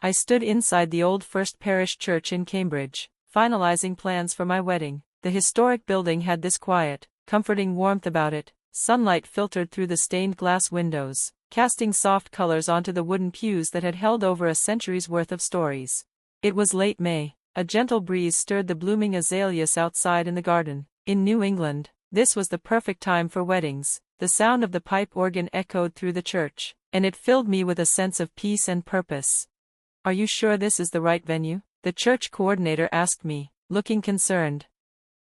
I stood inside the old First Parish Church in Cambridge, finalizing plans for my wedding. The historic building had this quiet, comforting warmth about it. Sunlight filtered through the stained glass windows, casting soft colors onto the wooden pews that had held over a century's worth of stories. It was late May. A gentle breeze stirred the blooming azaleas outside in the garden. In New England, this was the perfect time for weddings. The sound of the pipe organ echoed through the church, and it filled me with a sense of peace and purpose. "Are you sure this is the right venue?" the church coordinator asked me, looking concerned.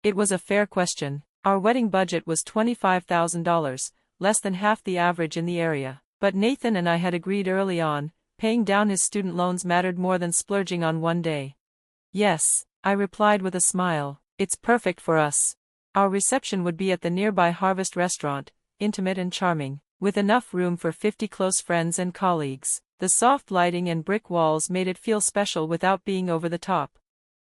It was a fair question. Our wedding budget was $25,000, less than half the average in the area. But Nathan and I had agreed early on, paying down his student loans mattered more than splurging on one day. "Yes," I replied with a smile, "it's perfect for us." Our reception would be at the nearby Harvest restaurant, intimate and charming, with enough room for 50 close friends and colleagues. The soft lighting and brick walls made it feel special without being over the top.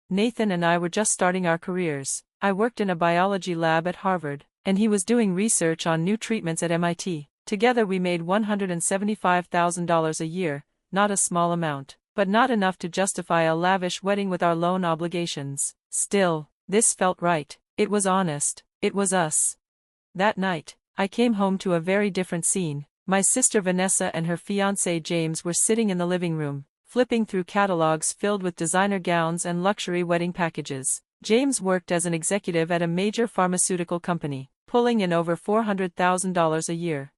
Nathan and I were just starting our careers. I worked in a biology lab at Harvard, and he was doing research on new treatments at MIT. Together we made $175,000 a year, not a small amount, but not enough to justify a lavish wedding with our loan obligations. Still, this felt right. It was honest. It was us. That night, I came home to a very different scene. My sister Vanessa and her fiancé James were sitting in the living room, flipping through catalogs filled with designer gowns and luxury wedding packages. James worked as an executive at a major pharmaceutical company, pulling in over $400,000 a year.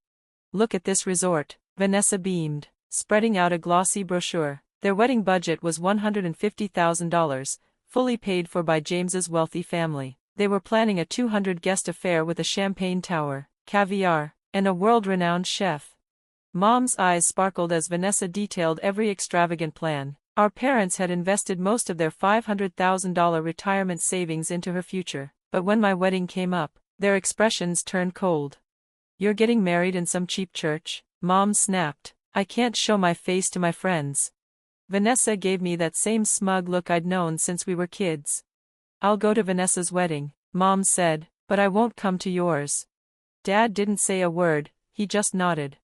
"Look at this resort," Vanessa beamed, spreading out a glossy brochure. Their wedding budget was $150,000, fully paid for by James's wealthy family. They were planning a 200-guest affair with a champagne tower, caviar, and a world-renowned chef. Mom's eyes sparkled as Vanessa detailed every extravagant plan. Our parents had invested most of their $500,000 retirement savings into her future, but when my wedding came up, their expressions turned cold. "You're getting married in some cheap church?" Mom snapped. "I can't show my face to my friends." Vanessa gave me that same smug look I'd known since we were kids. "I'll go to Vanessa's wedding," Mom said, "but I won't come to yours." Dad didn't say a word, he just nodded.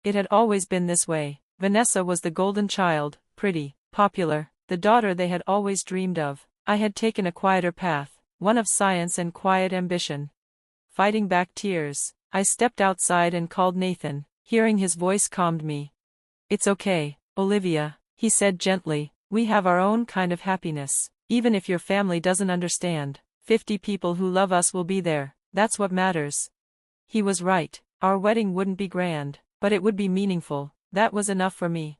It had always been this way. Vanessa was the golden child, pretty, popular, the daughter they had always dreamed of. I had taken a quieter path, one of science and quiet ambition. Fighting back tears, I stepped outside and called Nathan. Hearing his voice calmed me. "It's okay, Olivia," he said gently, "we have our own kind of happiness. Even if your family doesn't understand, 50 people who love us will be there, that's what matters." He was right. Our wedding wouldn't be grand, but it would be meaningful. That was enough for me.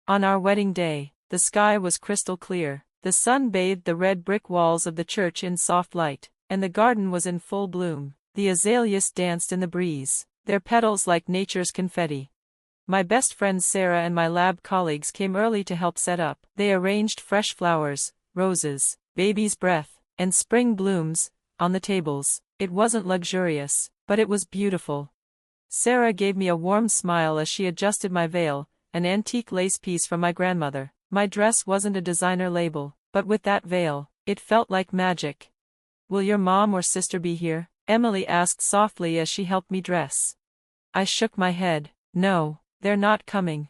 On our wedding day, the sky was crystal clear. The sun bathed the red brick walls of the church in soft light, and the garden was in full bloom. The azaleas danced in the breeze, their petals like nature's confetti. My best friends Sarah and my lab colleagues came early to help set up. They arranged fresh flowers, roses, baby's breath, and spring blooms on the tables. It wasn't luxurious, but it was beautiful. Sarah gave me a warm smile as she adjusted my veil, an antique lace piece from my grandmother. My dress wasn't a designer label, but with that veil, it felt like magic. "Will your mom or sister be here?" Emily asked softly as she helped me dress. I shook my head. "No, they're not coming."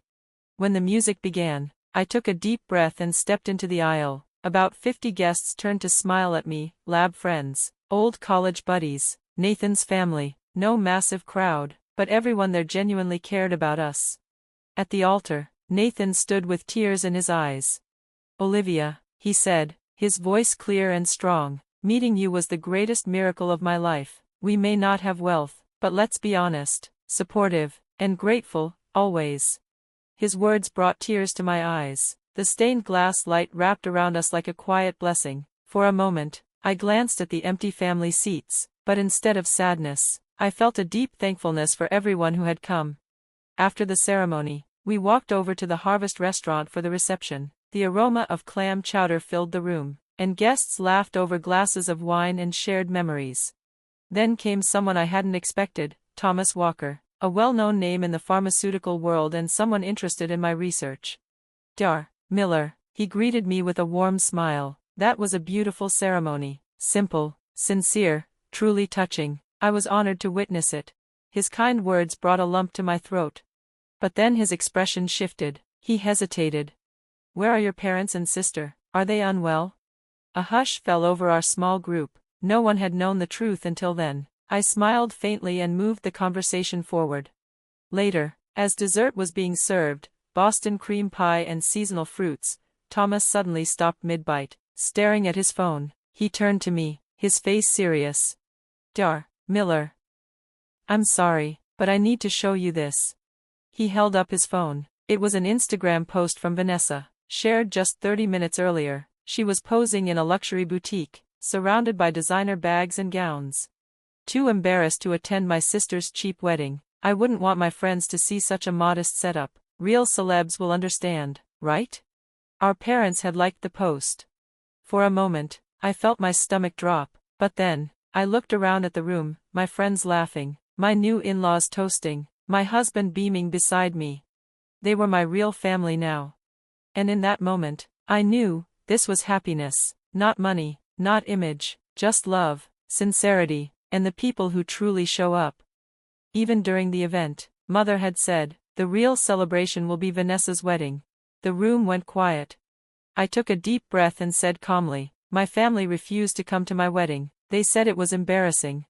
When the music began, I took a deep breath and stepped into the aisle. About 50 guests turned to smile at me, lab friends, old college buddies, Nathan's family. No massive crowd, but everyone there genuinely cared about us. At the altar, Nathan stood with tears in his eyes. "Olivia," he said, his voice clear and strong, "meeting you was the greatest miracle of my life. We may not have wealth, but let's be honest, supportive, and grateful, always." His words brought tears to my eyes. The stained glass light wrapped around us like a quiet blessing. For a moment, I glanced at the empty family seats, but instead of sadness, I felt a deep thankfulness for everyone who had come. After the ceremony, we walked over to the Harvest restaurant for the reception. The aroma of clam chowder filled the room, and guests laughed over glasses of wine and shared memories. Then came someone I hadn't expected, Thomas Walker, a well-known name in the pharmaceutical world and someone interested in my research. "Dar. Miller," he greeted me with a warm smile. That was a beautiful ceremony, simple, sincere, truly touching. I was honored to witness it. His kind words brought a lump to my throat. But then his expression shifted. He hesitated. Where are your parents and sister? Are they unwell? A hush fell over our small group. No one had known the truth until then. I smiled faintly and moved the conversation forward. Later, as dessert was being served, Boston cream pie and seasonal fruits, Thomas suddenly stopped mid-bite, staring at his phone. He turned to me, his face serious. Miller. I'm sorry, but I need to show you this. He held up his phone. It was an Instagram post from Vanessa, shared just 30 minutes earlier. She was posing in a luxury boutique, surrounded by designer bags and gowns. Too embarrassed to attend my sister's cheap wedding, I wouldn't want my friends to see such a modest setup. Real celebs will understand, right? Our parents had liked the post. For a moment, I felt my stomach drop, but then, I looked around at the room, my friends laughing, my new in-laws toasting, my husband beaming beside me. They were my real family now. And in that moment, I knew, this was happiness, not money, not image, just love, sincerity, and the people who truly show up. Even during the event, Mother had said, the real celebration will be Vanessa's wedding. The room went quiet. I took a deep breath and said calmly, my family refused to come to my wedding. They said it was embarrassing.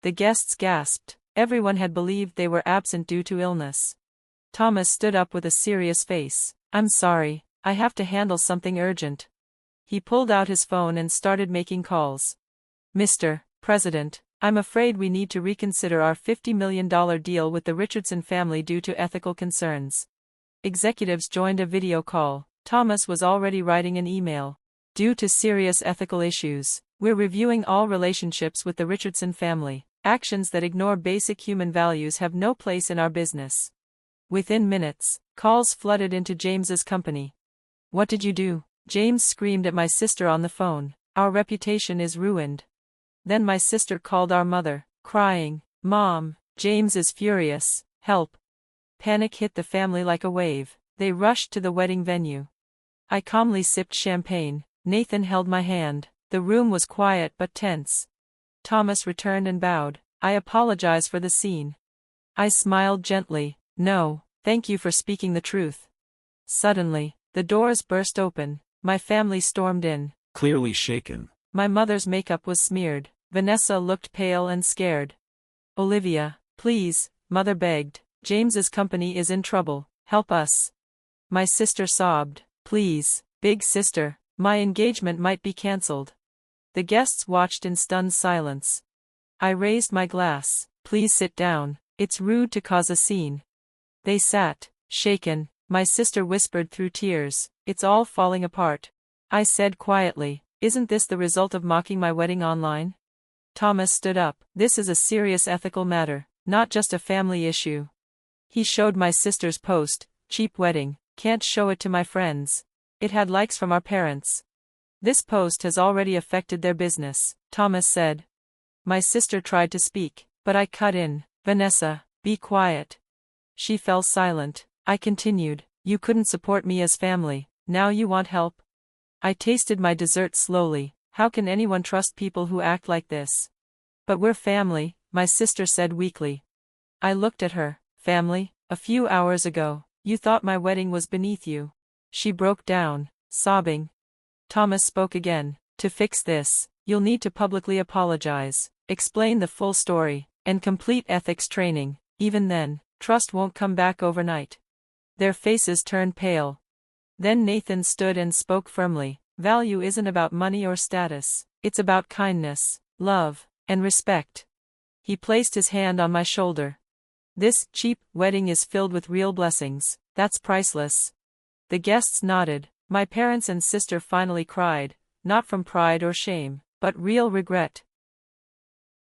The guests gasped. Everyone had believed they were absent due to illness. Thomas stood up with a serious face. I'm sorry, I have to handle something urgent. He pulled out his phone and started making calls. Mr. President, I'm afraid we need to reconsider our $50 million deal with the Richardson family due to ethical concerns. Executives joined a video call. Thomas was already writing an email. Due to serious ethical issues, we're reviewing all relationships with the Richardson family. Actions that ignore basic human values have no place in our business. Within minutes, calls flooded into James's company. What did you do? James screamed at my sister on the phone. Our reputation is ruined. Then my sister called our mother, crying, Mom, James is furious, help. Panic hit the family like a wave. They rushed to the wedding venue. I calmly sipped champagne. Nathan held my hand. The room was quiet but tense. Thomas returned and bowed. I apologize for the scene. I smiled gently. No, thank you for speaking the truth. Suddenly, the doors burst open. My family stormed in. Clearly shaken. My mother's makeup was smeared. Vanessa looked pale and scared. Olivia, please, Mother begged. James's company is in trouble. Help us. My sister sobbed. Please, big sister, my engagement might be cancelled. The guests watched in stunned silence. I raised my glass. Please sit down. It's rude to cause a scene. They sat, shaken. My sister whispered through tears, it's all falling apart. I said quietly, isn't this the result of mocking my wedding online? Thomas stood up. This is a serious ethical matter, not just a family issue. He showed my sister's post, cheap wedding, can't show it to my friends. It had likes from our parents. This post has already affected their business, Thomas said. My sister tried to speak, but I cut in. Vanessa, be quiet. She fell silent. I continued, you couldn't support me as family, now you want help? I tasted my dessert slowly. How can anyone trust people who act like this? But we're family, my sister said weakly. I looked at her. Family? A few hours ago, you thought my wedding was beneath you. She broke down, sobbing. Thomas spoke again. To fix this, you'll need to publicly apologize, explain the full story, and complete ethics training. Even then, trust won't come back overnight. Their faces turned pale. Then Nathan stood and spoke firmly. Value isn't about money or status. It's about kindness, love, and respect. He placed his hand on my shoulder. This cheap wedding is filled with real blessings. That's priceless. The guests nodded. My parents and sister finally cried, not from pride or shame, but real regret.